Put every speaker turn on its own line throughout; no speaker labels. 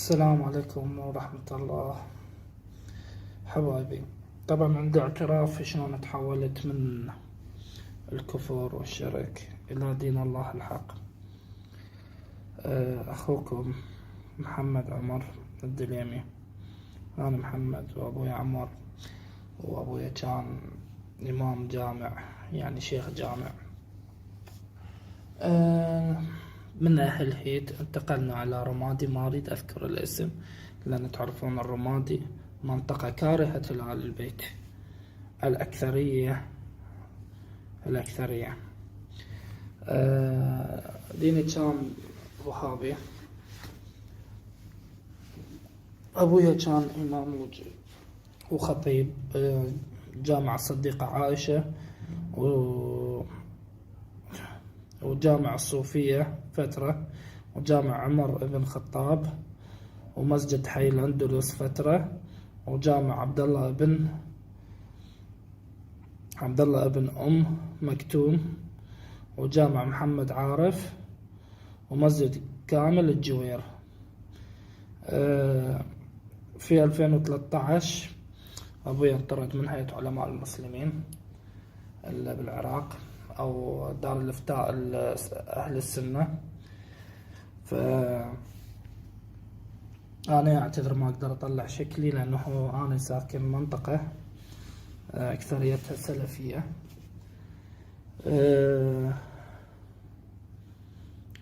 السلام عليكم ورحمة الله حبايبي. طبعا عندي اعتراف في شلون تحولت من الكفر والشرك إلى دين الله الحق. أخوكم محمد عمر الدليمي. أنا محمد وأبوي عمر، وأبوي كان إمام جامع، يعني شيخ جامع. من أهل هيت انتقلنا على رمادي. ما أريد أذكر الاسم لأن تعرفون الرمادي منطقة كارهة لآل البيت. الأكثرية ديني كان وهابي. أبويا كان إمام وخطيب جامع الصديقة عائشة وجامع الصوفية فترة، وجامع عمر بن الخطاب، ومسجد حي الأندلس فترة، وجامع عبد الله ابن أم مكتوم، وجامع محمد عارف، ومسجد كامل الجوير. في 2013 أبوي انطرد من هيئة علماء المسلمين اللي بالعراق، أو دار الإفتاء أهل السنة. أنا أعتذر ما أقدر أطلع شكلي لأنه أنا ساكن منطقة أكثريتها سلفية.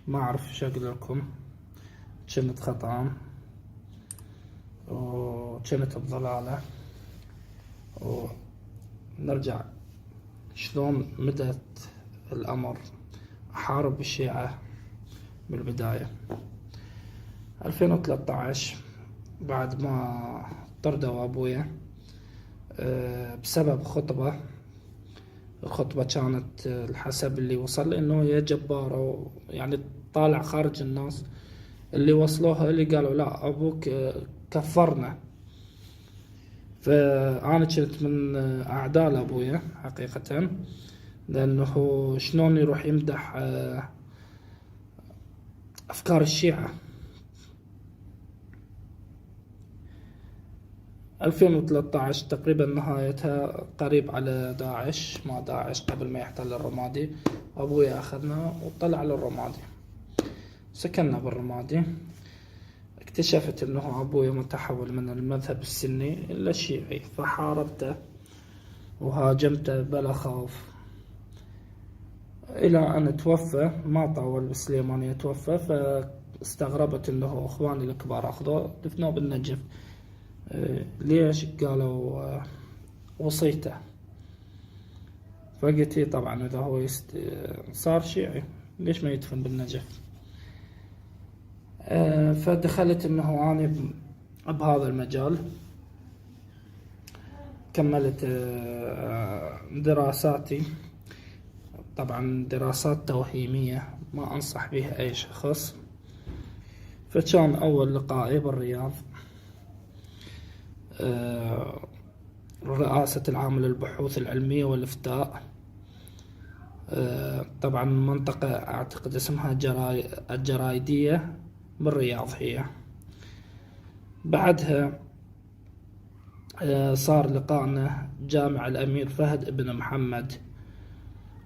ما أعرف شو أقول لكم. كنت خطأ وكنت بضلالة. ونرجع شلون بدأت الأمر. أحارب الشيعة بالبداية 2013 بعد ما طردوا أبويا بسبب خطبة. الخطبة كانت الحسب اللي وصل إنه هي جبارة، يعني طالع خارج الناس. اللي وصلوها اللي قالوا لا أبوك كفرنا. فأنا كنت من أعداء أبويا حقيقة، لأنه شلون يروح يمدح أفكار الشيعة. 2013 تقريبا نهايتها قريب على داعش، ما داعش قبل ما يحتل الرمادي. أبويا أخذنا وطلع للرمادي، سكننا بالرمادي. اكتشفت أنه أبويا متحول من المذهب السني إلى الشيعي، فحاربته وهاجمته بلا خوف إلى أن توفى. ما طول بسليمان يتوفى، فاستغربت أنه أخواني الكبار أخذوه دفنوه بالنجف. ليش؟ قالوا وصيته. فقلت طبعا إذا هو صار شيعي ليش ما يدفن بالنجف. فدخلت أنه أنا بهذا المجال. كملت دراساتي، طبعا دراسات توهيمية ما أنصح بها أي شخص. فكان أول لقائي بالرياض، رئاسة العام للبحوث العلمية والإفتاء. طبعا منطقة أعتقد اسمها الجرايدية بالرياض هي. بعدها صار لقاءنا جامع الأمير فهد بن محمد.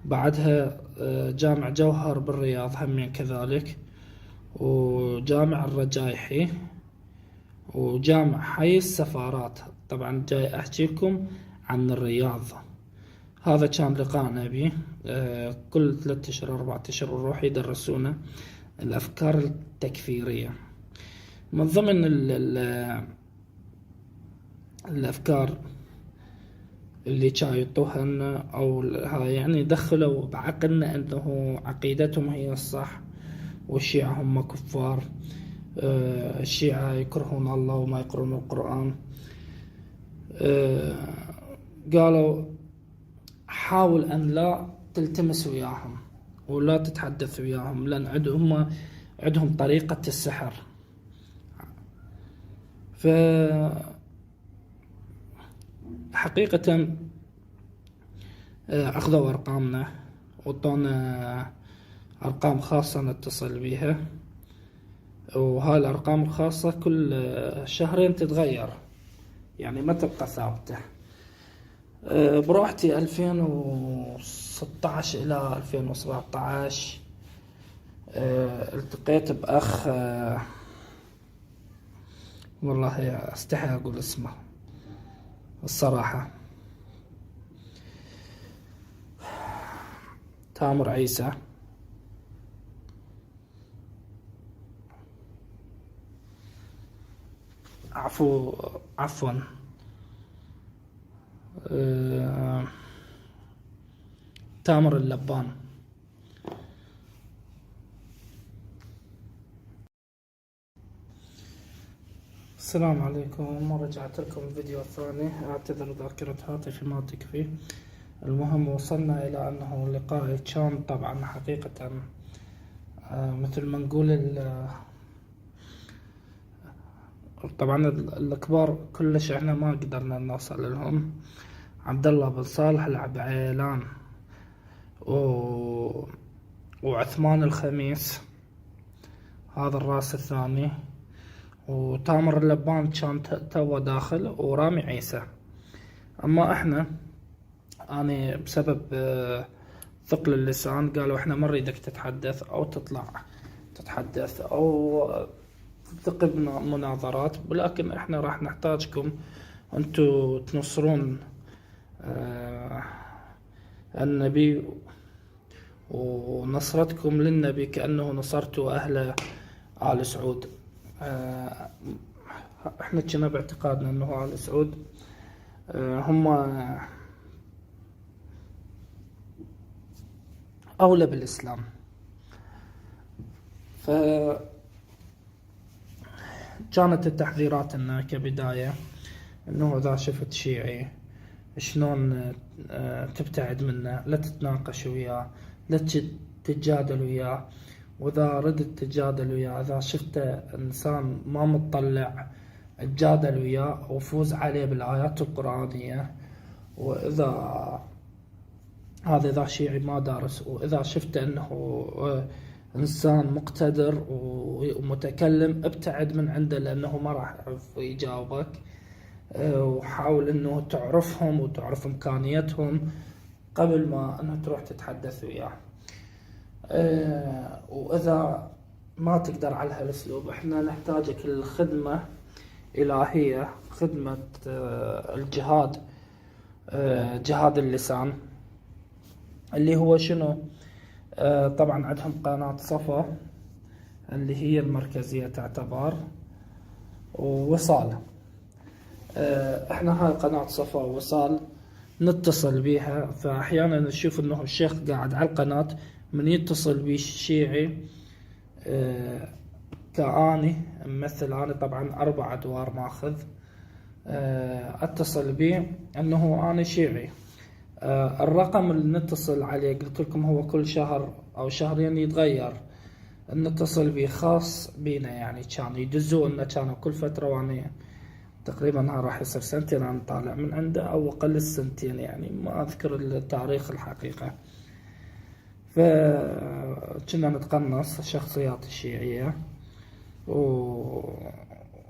بعدها جامع جوهر بالرياض همين كذلك، وجامع الرجايحي، وجامع حي السفارات. طبعا جاي أحكيكم عن الرياض. هذا كان لقاءنا به. كل 3 أشهر 4 أشهر نروح يدرسونا الأفكار التكفيرية. من ضمن الأفكار اللي يعطوها لنا أو يعني دخلوا بعقلنا أنه عقيدتهم هي الصح والشيعة هم كفار. الشيعة يكرهون الله وما يقرون القرآن. قالوا حاول أن لا تلتمس وياهم ولا تتحدث وياهم، لأن عندهم طريقة السحر. حقيقة أخذوا أرقامنا وطونا أرقام خاصة نتصل بها. وهاي الأرقام الخاصة كل شهرين تتغير، يعني ما تبقى ثابتة. بروحتي 2016 إلى 2017 التقيت بأخ، والله استحي أقول اسمه الصراحة، تامر عيسى. عفوا تامر اللبان. السلام عليكم، رجعت لكم فيديو ثاني. اعتذر ذاكرة هاتفي ما تكفي. المهم وصلنا الى انه لقائي كان طبعا حقيقة مثل ما نقول طبعا الكبار كلش احنا ما قدرنا نوصل لهم. عبد الله بن صالح العبعيلان وعثمان الخميس هذا الراس الثاني، وتامر اللبان كان تو داخل، ورامي عيسى. اما احنا اني بسبب ثقل اللسان قالوا احنا ما نريدك تتحدث او تطلع تتحدث او تلتقي بمناظرات، ولكن احنا راح نحتاجكم انتو تنصرون النبي، ونصرتكم للنبي كأنه نصرتوا أهل آل سعود. احنا كنا باعتقادنا انه آل سعود هم أولى بالإسلام. فكانت التحذيرات لنا كبداية انه اذا شفت شيعي شلون تبتعد منه، لا تتناقش وياه، لا تتجادل وياه، واذا ردت تجادل وياه اذا شفته انسان ما متطلع تجادل وياه وفوز عليه بالايات القرآنية. واذا هذا اذا شيعي ما دارس، واذا شفته انه انسان مقتدر ومتكلم ابتعد من عنده لانه ما راح يعرف يجاوبك. وحاول انه تعرفهم وتعرف امكانياتهم قبل ما انه تروح تتحدث وياه. واذا ما تقدر على هالاسلوب احنا نحتاجك للخدمة الهية، خدمة الجهاد، جهاد اللسان، اللي هو شنو؟ طبعا عندهم قناة صفا اللي هي المركزية تعتبر، ووصال. احنا هاي قناة صفا ووصال نتصل بيها، فاحيانا نشوف انه الشيخ قاعد على القناة من يتصل بي شيعي كأني مثل أنا طبعا 4 أدوار ماخذ، اتصل بي انه انا شيعي. الرقم اللي نتصل عليه قلت لكم هو كل شهر او شهرين يتغير، نتصل بيه خاص بينا، يعني كانوا يدزوا لنا كانوا كل فترة، وانا تقريبا راح يصير 2 انا طالع من عنده او اقل 2 يعني ما اذكر التاريخ الحقيقة. فكنا نتقنص الشخصيات الشيعية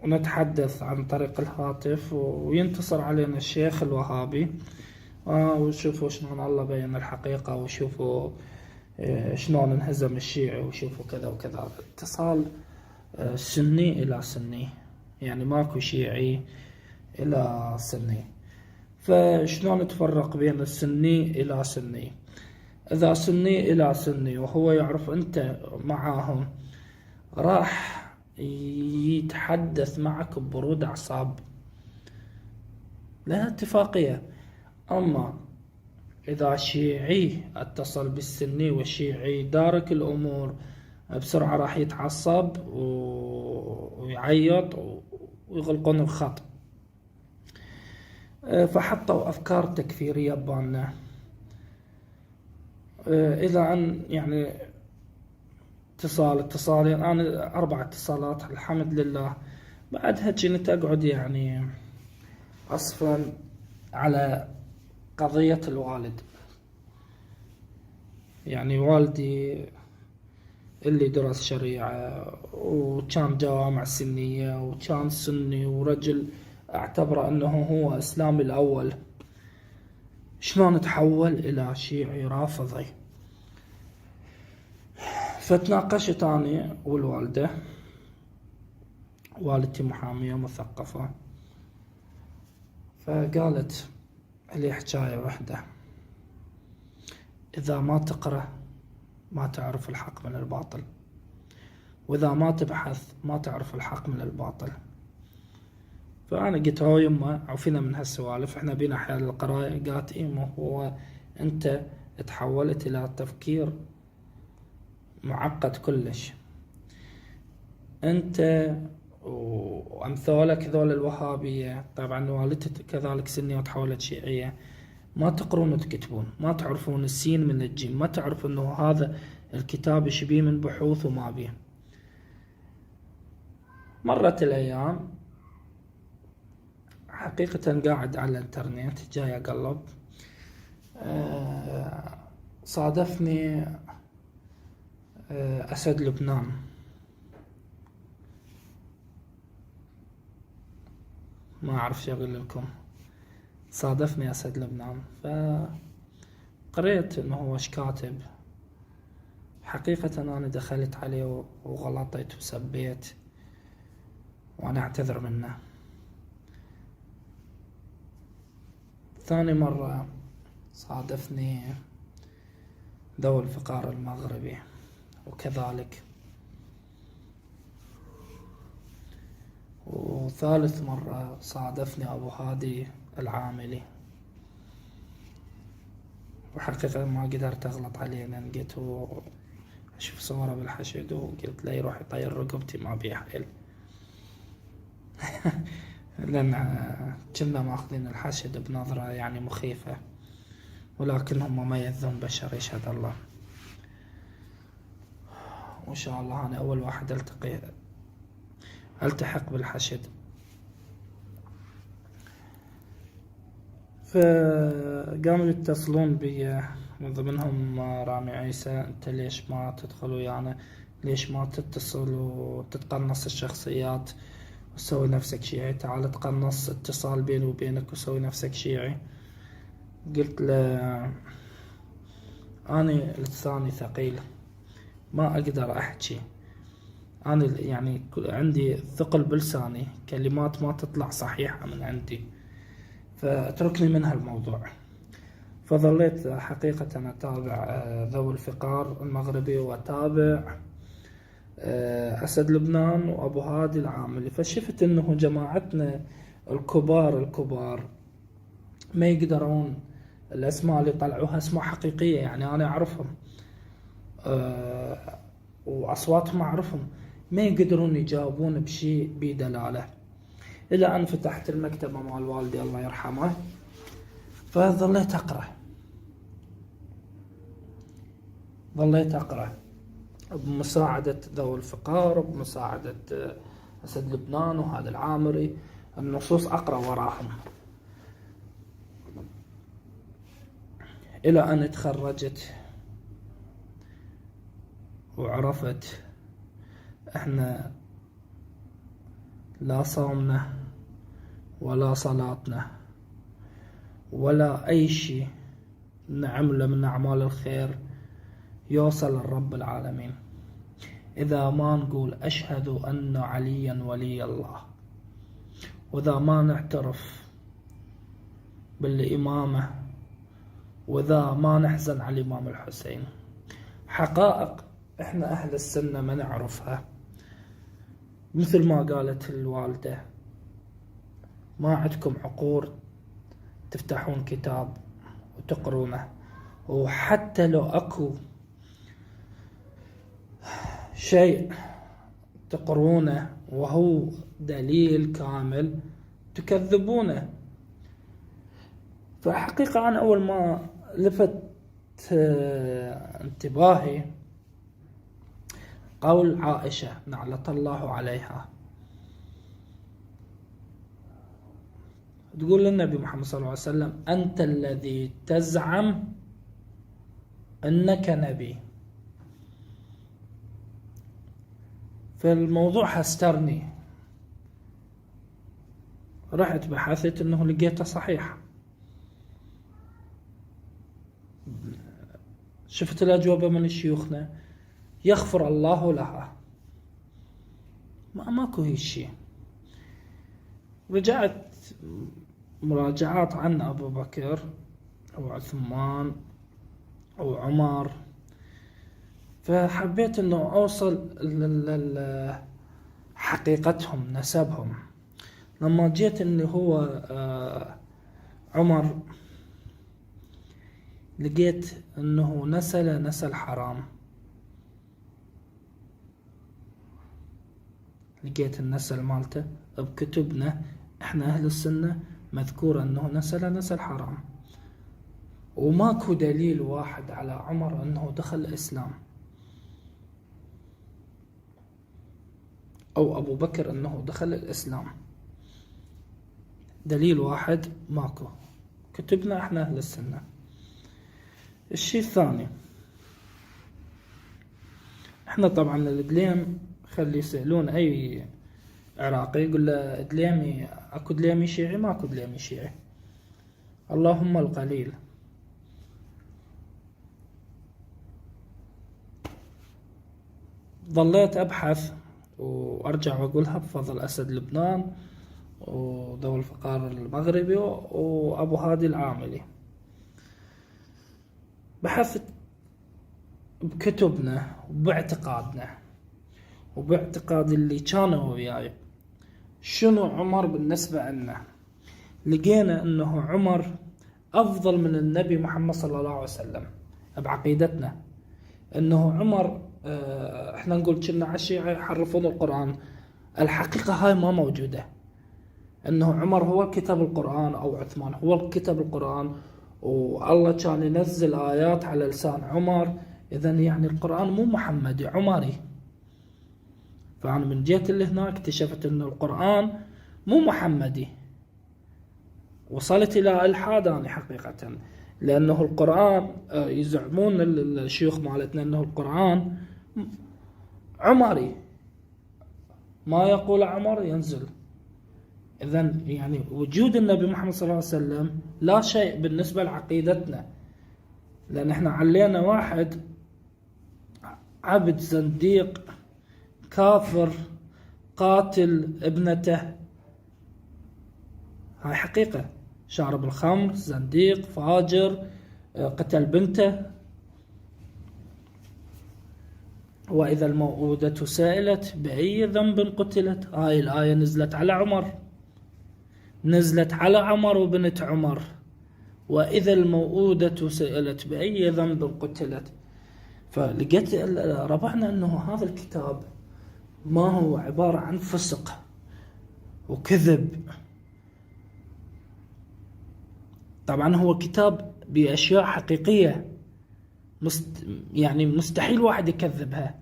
ونتحدث عن طريق الهاتف، وينتصر علينا الشيخ الوهابي. وشوفوا شلون الله بين الحقيقة، وشوفوا شلون انهزم الشيعي، وشوفوا كذا وكذا. اتصال سني إلى سني، يعني ماكو شيعي إلى سني. فشلون تفرق بين السني إلى سني؟ إذا سني إلى سني وهو يعرف أنت معاهم راح يتحدث معك ببرود أعصاب، لا اتفاقية. أما إذا شيعي اتصل بالسني والشيعي دارك الأمور بسرعة راح يتعصب ويعيط ويغلقون الخط. فحطوا أفكار تكفيرية ببالنا. إذا أن يعني اتصالين، أنا 4 اتصالات الحمد لله. بعدها كنت أقعد يعني أصفا على قضية الوالد. يعني والدي اللي درس شريعة وكان جوامع سنية وكان سني ورجل اعتبر انه هو اسلامي الاول، شلون تحول الى شيعي رافضي. فتناقشت اني والوالدة، والدتي محامية مثقفة، فقالت لي حكاية واحدة: إذا ما تقرأ ما تعرف الحق من الباطل، وإذا ما تبحث ما تعرف الحق من الباطل. فأنا قلت: هو يمه عوفينا من هالسوالف، احنا بينا حيال القراية. قالت: إيه، ما هو أنت تحولت إلى تفكير معقد كلش، أنت وأمثالك ذول الوهابية، طبعا والدتي كذلك سنية وتحولت شيعية، ما تقرون وتكتبون، ما تعرفون السين من الجيم، ما تعرف انه هذا الكتاب ايش بيه من بحوث وما بيه. مرت الايام، حقيقة قاعد على الانترنت جاي اقلب، صادفني اسد لبنان. ما اعرف شو اقول لكم، صادفني اسد لبنان. فقريت انه هو ايش كاتب. حقيقة انا دخلت عليه وغلطت وسبيت، وانا اعتذر منه. ثاني مرة صادفني ذو الفقار المغربي، وكذلك. وثالث مرة صادفني أبو هادي العاملي، وحقيقة ما قدرت أغلط عليه، لأن لقيته أشوف صوره بالحشد وقلت له يروح يطير رقبتي ما بيه حيل. لأن كنا ماخذين الحشد بنظرة يعني مخيفة، ولكنهم ما يذون بشر، يشهد الله. وإن شاء الله أنا أول واحد التحق بالحشد. فقاموا يتصلون بي، من ضمنهم رامي عيسى: انت ليش ما تدخل ويانا؟ ليش ما تتصل وتتقنص الشخصيات وتسوي نفسك شيعي؟ تعال تقنص اتصال بيني وبينك وسوي نفسك شيعي. قلت له: أنا لساني ثقيل، ما أقدر أحكي، أنا يعني عندي ثقل بلساني، كلمات ما تطلع صحيحة من عندي، فاتركني من هالموضوع. فظليت حقيقة أتابع ذوي الفقار المغربي، وأتابع أسد لبنان وأبو هادي العاملي. فشفت أنه جماعتنا الكبار ما يقدرون، الأسماء اللي طلعوها أسماء حقيقية، يعني أنا أعرفهم وأصواتهم أعرفهم، ما يقدرون يجاوبون بشيء بدلالة. إلى أن فتحت المكتبة مال والدي الله يرحمه، فظليت أقرأ بمساعدة ذوي الفقار وبمساعدة أسد لبنان وهذا العامري، النصوص أقرأ وراهم، إلى أن تخرجت وعرفت إحنا لا صومنا ولا صلاتنا ولا أي شيء نعمله من أعمال الخير يوصل لرب العالمين إذا ما نقول أشهد أن عليا ولي الله، وإذا ما نعترف بالإمامة، وإذا ما نحزن على الإمام الحسين. حقائق إحنا أهل السنة ما نعرفها. مثل ما قالت الوالدة: ما عندكم عقول تفتحون كتاب وتقرونه، وحتى لو أكو شيء تقرونه وهو دليل كامل تكذبونه. فحقيقة أنا أول ما لفت انتباهي قول عائشة نعلة الله عليها، تقول للنبي محمد صلى الله عليه وسلم: أنت الذي تزعم أنك نبي، فالموضوع هسترني، رحت بحثت انه لقيته صحيح. شفت الأجوبة من شيوخنا، يغفر الله لها، ماكو هي الشيء. رجعت مراجعات عن أبو بكر أو عثمان أو عمر، فحبيت أنه أوصل حقيقتهم، نسبهم. لما جيت أنه هو عمر، لقيت أنه نسل حرام. لقيت النسل مالته بكتبنا احنا أهل السنة مذكور أنه نسل حرام، وماكو دليل واحد على عمر أنه دخل الإسلام أو أبو بكر أنه دخل الإسلام. دليل واحد ماكو، كتبنا احنا أهل السنة. الشيء الثاني، احنا طبعا الدليم خلي يسألون أي عراقي يقول له دليمي، أكو دليمي شيعي؟ ماكو دليمي شيعي، اللهم القليل. ظليت أبحث وأرجع وأقولها بفضل أسد لبنان وذوي الفقار المغربي وأبو هادي العاملي. بحثت بكتبنا وباعتقادنا وباعتقاد اللي كانوا وياي شنو عمر بالنسبة لنا. لقينا انه عمر افضل من النبي محمد صلى الله عليه وسلم بعقيدتنا. انه عمر احنا نقول كنا عشيعة يحرفون القرآن، الحقيقة هاي ما موجودة. انه عمر هو كتاب القرآن او عثمان هو كتاب القرآن، والله كان ينزل آيات على لسان عمر. إذن يعني القرآن مو محمدي، عمري. فأنا من جيت اللي هناك اكتشفت أن القرآن مو محمدي، وصلت إلى إلحاد أنا حقيقة. لأنه القرآن يزعمون الشيوخ مالتنا أنه القرآن عمري، ما يقول عمر ينزل. إذن يعني وجود النبي محمد صلى الله عليه وسلم لا شيء بالنسبة لعقيدتنا. لأن احنا علينا واحد عبد زنديق كافر قاتل ابنته، هاي حقيقة. شارب الخمر، زنديق فاجر، قتل بنته. وإذا الموءودة سئلت بأي ذنب قتلت، هاي الآية نزلت على عمر، نزلت على عمر وبنت عمر. وإذا الموءودة سئلت بأي ذنب قتلت. فلقيت ربعنا أنه هذا الكتاب ما هو عبارة عن فسق وكذب. طبعا هو كتاب بأشياء حقيقية يعني مستحيل واحد يكذبها.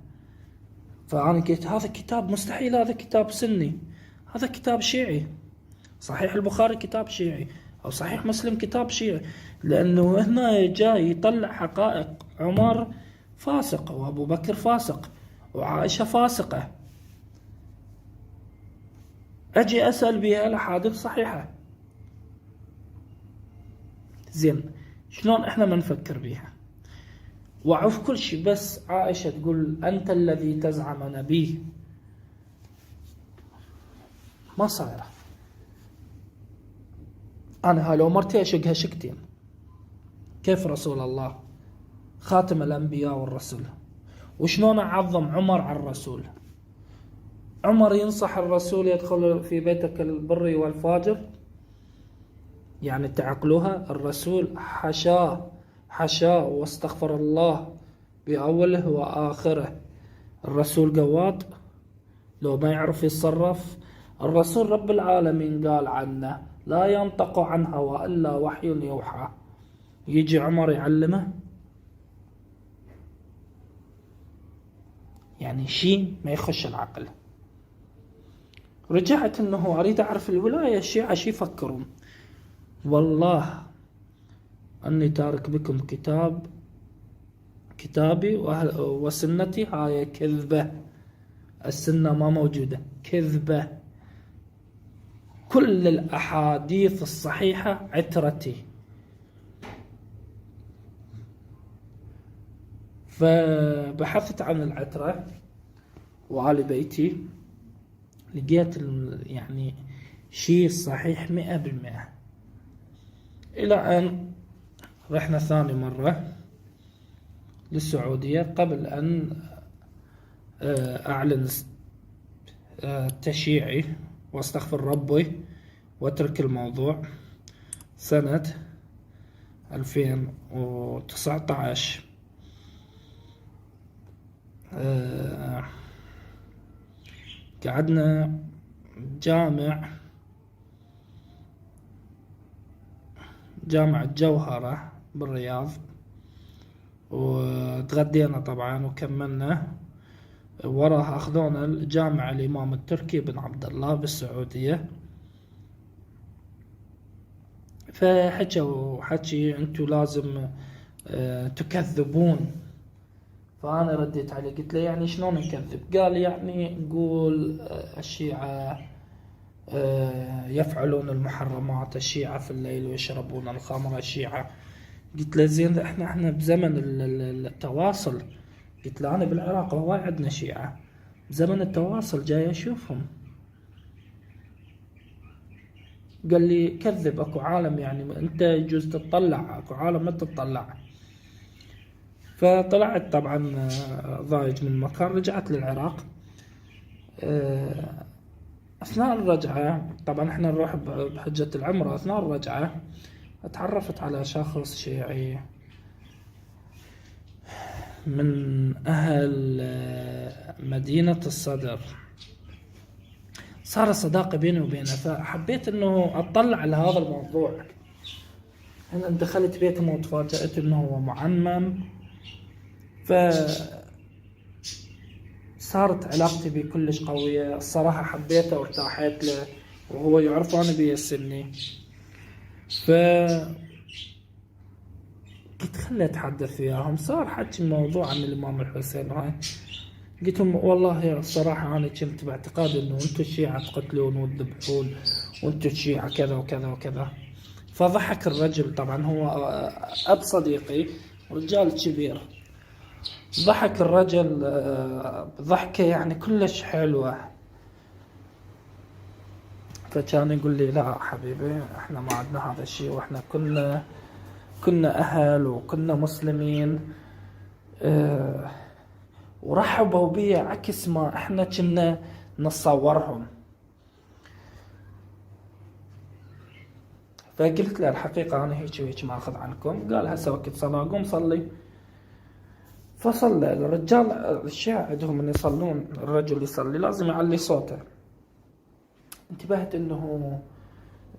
فأنا قلت هذا كتاب مستحيل، هذا كتاب سني، هذا كتاب شيعي. صحيح البخاري كتاب شيعي، أو صحيح مسلم كتاب شيعي. لأنه هنا جاي يطلع حقائق. عمر فاسق، وأبو بكر فاسق، وعائشة فاسقة. أجي أسأل بها الأحاديث صحيحة. زين، شلون إحنا ما نفكر بها؟ وأعرف كل شيء، بس عائشة تقول أنت الذي تزعم نبيه، ما صايرة. أنا لو مرتي أشقها شكتين. كيف رسول الله خاتم الأنبياء والرسل، وشلون أعظم عمر على الرسول؟ عمر ينصح الرسول يدخل في بيتك البر والفاجر، يعني تعقلوها. الرسول حشاه واستغفر الله بأوله وآخره. الرسول قواد لو ما يعرف يتصرف. الرسول رب العالمين قال عنه لا ينطق عن هوى إلا وحي يوحى. يجي عمر يعلمه؟ يعني شيء ما يخش العقل. رجعت انه اريد اعرف الولاية الشيعة شي يفكرون. والله اني تارك بكم كتابي وسنتي، هاي كذبة السنة ما موجودة، كذبة. كل الأحاديث الصحيحة عترتي. فبحثت عن العترة وآل بيتي، لقيت يعني شيء صحيح 100%. إلى أن رحنا ثاني مرة للسعودية قبل أن أعلن تشييعي واستغفر ربي واترك الموضوع. سنة 2019 قعدنا جامع الجوهرة بالرياض، وتغدينا طبعا وكملنا. وراها أخذونا الجامع الإمام التركي بن عبد الله بالسعودية. فحكوا حكي انتوا لازم تكذبون. فأنا رديت عليه قلت له يعني شلون نكذب؟ قال يعني نقول الشيعة يفعلون المحرمات، الشيعة في الليل ويشربون الخمر، الشيعة. قلت له زين احنا بزمن التواصل. قلت له انا بالعراق هواي عندنا شيعة، بزمن التواصل جاي اشوفهم. قال لي كذب، اكو عالم يعني انت يجوز تطلع، اكو عالم ما تطلع. فطلعت طبعا ضايج من المكان. رجعت للعراق. اثناء الرجعة طبعا احنا نروح بحجة العمرة. اثناء الرجعة اتعرفت على شخص شيعي من اهل مدينة الصدر. صار صداقة بيني وبينه، فحبيت انه اطلع على هذا الموضوع. انا دخلت بيتهم وتفاجأت انه هو معمم. صارت علاقتي بيه كلش قوية. الصراحة حبيته وارتاحت له، وهو يعرف أنا بيه السني. قلت خلي أتحدث وياهم. صار حكي الموضوع عن الإمام الحسين هاي. قلت لهم والله الصراحة أنا كنت باعتقاد إنه أنتوا الشيعة تقتلون وتذبحون، وأنتوا الشيعة كذا وكذا وكذا. فضحك الرجل. طبعا هو أب صديقي، رجال كبير. ضحك الرجل ضحكة يعني كلش حلوة. فكان يقول لي لا حبيبي احنا ما عندنا هذا الشيء، واحنا كنا اهل وكنا مسلمين. ورحبوا بي عكس ما احنا كنا نتصورهم. فقلت له الحقيقة انا هيك وهيك ما اخذ عنكم. قال هسه وقت صلاة قوم صلي. فصلى الرجال. الشيعة عندهم من يصلون، الرجل يصلي لازم يعلي صوته. انتبهت انه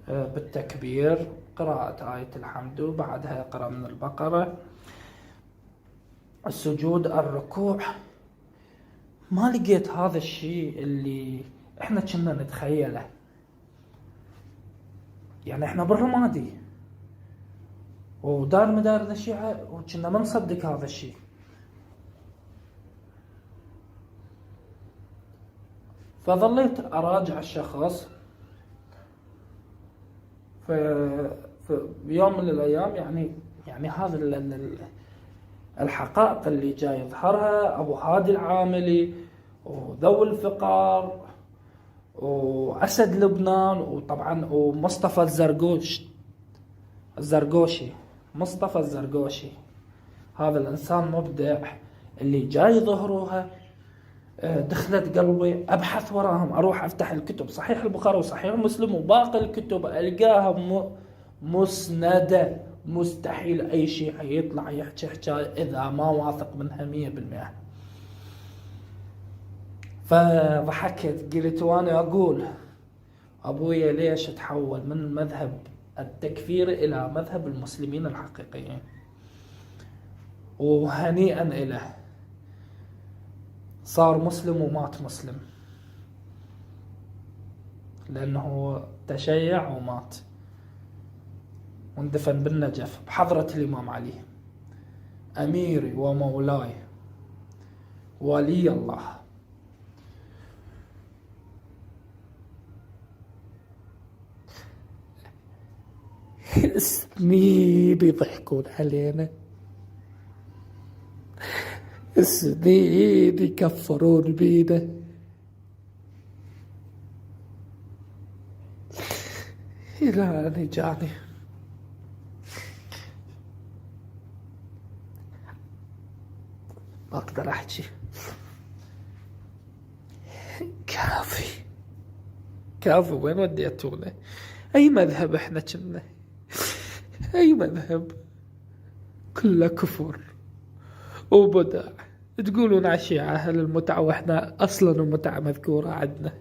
بالتكبير قراءة آية الحمد، وبعدها يقرأ من البقرة، السجود، الركوع. ما لقيت هذا الشيء اللي احنا كنا نتخيله. يعني احنا بالرمادي ودار مدار الشيعة وكنا ما نصدق هذا الشيء. فظليت أراجع الشخص. في يوم من الأيام يعني هذا الحقائق اللي جاي يظهرها أبو هادي العاملي وذوي الفقار وأسد لبنان، وطبعا ومصطفى مصطفى الزرقوشي، هذا الإنسان مبدع اللي جاي يظهروها. دخلت قلبي أبحث وراهم، أروح أفتح الكتب، صحيح البخاري وصحيح مسلم وباقي الكتب ألقاها مسندة. مستحيل أي شيء يطلع يحكي حكاية إذا ما واثق منها 100%. فضحكت قلت وأنا أقول أبويا ليش تحول من مذهب التكفير إلى مذهب المسلمين الحقيقيين. وهنيئا إله، صار مسلم ومات مسلم، لأنه تشيع ومات واندفن بالنجف بحضرة الإمام علي أميري ومولاي ولي الله. سنين يضحكون علينا، سنين يكفرون بينا، إلى أن جاني ما أقدر أحكي. كافي كافي، وين وديتونا؟ أي مذهب إحنا كنا؟ أي مذهب؟ كله كفر وبدع. تقولون على الشيعة أهل المتعة، وإحنا أصلا المتعة مذكورة عندنا،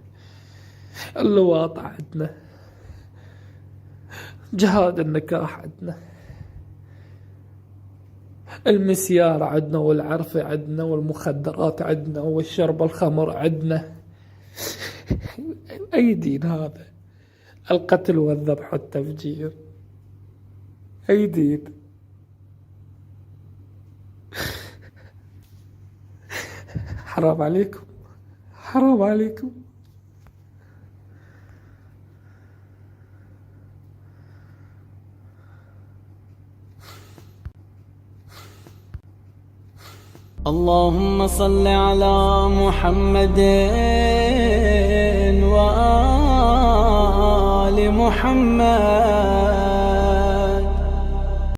اللواط عندنا، جهاد النكاح عندنا، المسيار عندنا، والعرفة عندنا، والمخدرات عندنا، والشرب الخمر عندنا. أي دين هذا؟ القتل والذبح والتفجير، أي دين؟ حرام عليكم، حرام عليكم.
اللهم صل على محمد وآل محمد